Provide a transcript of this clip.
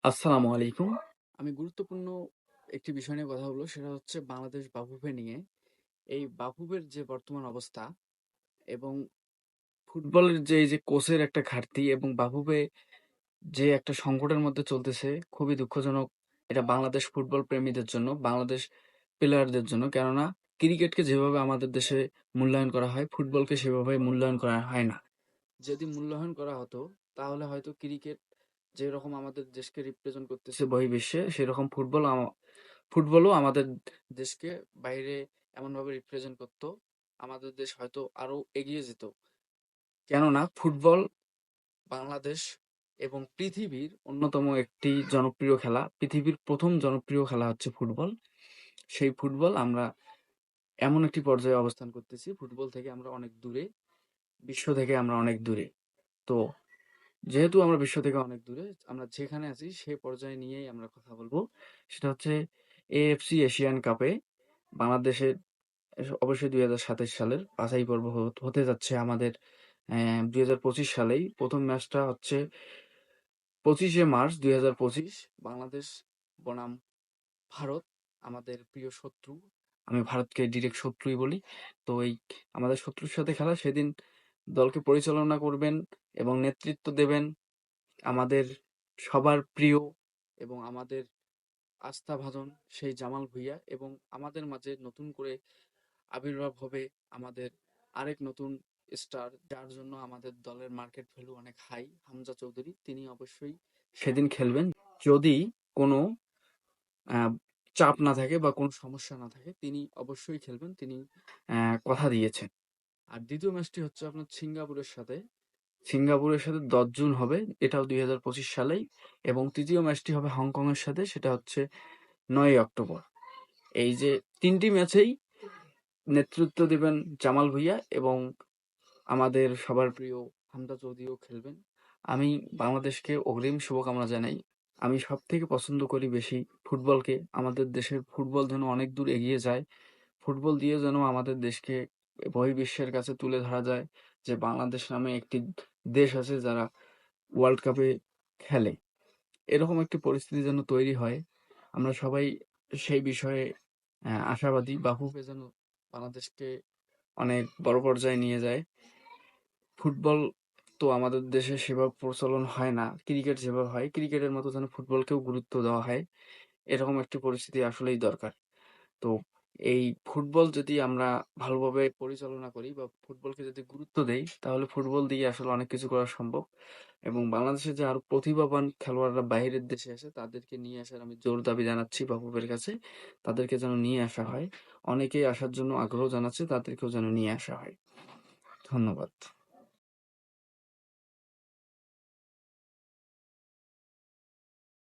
আসসালামু আলাইকুম। আমি গুরুত্বপূর্ণ একটি বিষয় নিয়ে কথা বলবো, সেটা হচ্ছে বাংলাদেশ বাফুফে নিয়ে। এই বাফুফের যে বর্তমান অবস্থা এবং ফুটবলের যে এই যে কোচের একটা ঘাটতি এবং বাফুফে যে একটা সংকটের মধ্যে চলতেছে, খুবই দুঃখজনক। এটা বাংলাদেশ ফুটবল প্রেমীদের জন্য, বাংলাদেশ প্লেয়ারদের জন্য। কেননা ক্রিকেটকে যেভাবে আমাদের দেশে মূল্যায়ন করা হয়, ফুটবলকে সেভাবে মূল্যায়ন করা হয় না। যদি মূল্যায়ন করা হতো তাহলে হয়তো ক্রিকেট যেরকম আমাদের দেশকে রিপ্রেজেন্ট করতেছে বহির্বিশ্বে, সেরকম ফুটবলও আমাদের দেশকে বাইরে এমনভাবে রিপ্রেজেন্ট করতো, আমাদের দেশ হয়তো আরো এগিয়ে যেত। কেননা ফুটবল বাংলাদেশ এবং পৃথিবীর অন্যতম একটি জনপ্রিয় খেলা। পৃথিবীর প্রথম জনপ্রিয় খেলা হচ্ছে ফুটবল। সেই ফুটবল আমরা এমন একটি পর্যায়ে অবস্থান করতেছি, ফুটবল থেকে আমরা অনেক দূরে, বিশ্ব থেকে আমরা অনেক দূরে। তো যেহেতু আমরা বিশ্ব থেকে অনেক দূরে, আমরা যেখানে আছি সেই পর্যায়ে নিয়েই আমরা কথা বলবো। সেটা হচ্ছে এএফসি এশিয়ান কাপে বাংলাদেশের অবশ্যই ২০২৭ সালের বাছাই পর্ব হতে যাচ্ছে আমাদের ২০২৫ সালেই। প্রথম ম্যাচটা হচ্ছে ২৫শে মার্চ ২০২৫, বাংলাদেশ বনাম ভারত, আমাদের প্রিয় শত্রু। আমি ভারতকে ডিরেক্ট শত্রুই বলি। তো এই আমাদের শত্রুর সাথে খেলা, সেদিন দলকে পরিচালনা করবেন এবং নেতৃত্ব দেবেন আমাদের সবার প্রিয় এবং আমাদের আস্থাভাজন সেই জামাল ভুঁইয়া, এবং আমাদের মাঝে নতুন করে আবির্ভাব হবে আমাদের আরেক নতুন স্টার, যার জন্য আমাদের দলের মার্কেট ভ্যালু অনেক হাই, হামজা চৌধুরী। তিনি অবশ্যই সেদিন খেলবেন। যদি কোনো আহ, চাপ না থাকে বা কোনো সমস্যা না থাকে, তিনি অবশ্যই খেলবেন, তিনি কথা দিয়েছেন। আর দ্বিতীয় ম্যাচটি হচ্ছে আপনার সিঙ্গাপুরের সাথে 10 জুন হবে, এটাও 2025 সালেই। এবং তৃতীয় ম্যাচটি হবে হংকং এর সাথে, সেটা হচ্ছে 9 অক্টোবর। এই যে তিনটি ম্যাচেই নেতৃত্ব দিবেন জামাল ভুঁইয়া এবং আমাদের সবার প্রিয় হামজা চৌধুরীও খেলবেন। আমি বাংলাদেশকে অগ্রিম শুভকামনা জানাই। আমি সব থেকে পছন্দ করি বেশি ফুটবলকে। আমাদের দেশের ফুটবল যেন অনেক দূর এগিয়ে যায়, ফুটবল দিয়ে যেন আমাদের দেশকে বহির্বিশ্বের কাছে তুলে ধরা যায় যে বাংলাদেশ নামে একটি দেশ আছে যারা ওয়ার্ল্ড কাপে খেলে। এরকম একটি পরিস্থিতি যেন তৈরি হয়, আমরা সবাই সেই বিষয়ে আশাবাদী। বাফুফে যেন বাংলাদেশকে অনেক বড় পর্যায়ে নিয়ে যায়। ফুটবল তো আমাদের দেশে সেভাবে প্রচলন হয় না, ক্রিকেট যেভাবে হয়, ক্রিকেটের মতো যেন ফুটবলকেও গুরুত্ব দেওয়া হয়, এরকম একটি পরিস্থিতি আসলেই দরকার। তো এই ফুটবল যদি আমরা ভালোভাবে পরিচালনা করি বা ফুটবলকে যদি গুরুত্ব দেই, তাহলে ফুটবল দিয়ে আসলে অনেক কিছু করা সম্ভব। এবং বাংলাদেশে যে আরো প্রতিভাবান খেলোয়াড়রা বাইরের দেশে আছে, তাদেরকে নিয়ে আসার আমি জোর দাবি জানাচ্ছি বাফুফের কাছে। তাদেরকে যেন নিয়ে আসা হয়। অনেকেই আসার জন্য আগ্রহ জানাচ্ছে, তাদেরকেও যেন নিয়ে আসা হয়। ধন্যবাদ।